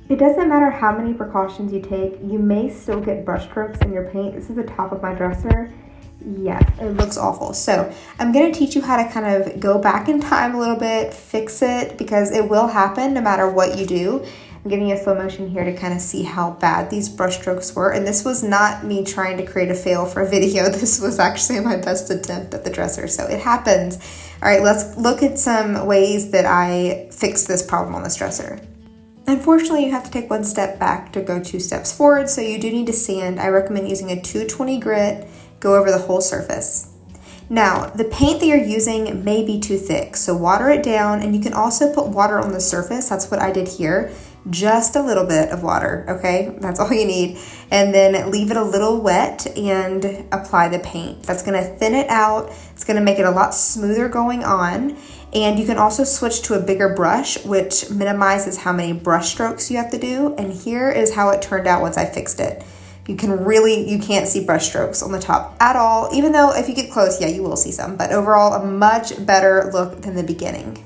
It doesn't matter how many precautions you take, you may still get brush strokes in your paint. This is the top of my dresser. Yeah, it looks awful. So I'm going to teach you how to kind of go back in time a little bit, fix it, because it will happen no matter what you do. I'm giving you a slow motion here to kind of see how bad these brush strokes were. And this was not me trying to create a fail for a video. This was actually my best attempt at the dresser. So it happens. All right, let's look at some ways that I fixed this problem on this dresser. Unfortunately, you have to take one step back to go 2 steps forward, so you do need to sand. I recommend using a 220 grit, go over the whole surface. Now, the paint that you're using may be too thick, so water it down, and you can also put water on the surface. That's what I did here. Just a little bit of water, okay? That's all you need. And then leave it a little wet and apply the paint. That's gonna thin it out. It's gonna make it a lot smoother going on. And you can also switch to a bigger brush, which minimizes how many brush strokes you have to do. And here is how it turned out once I fixed it. You can't see brush strokes on the top at all, even though if you get close, yeah, you will see some, but overall a much better look than the beginning.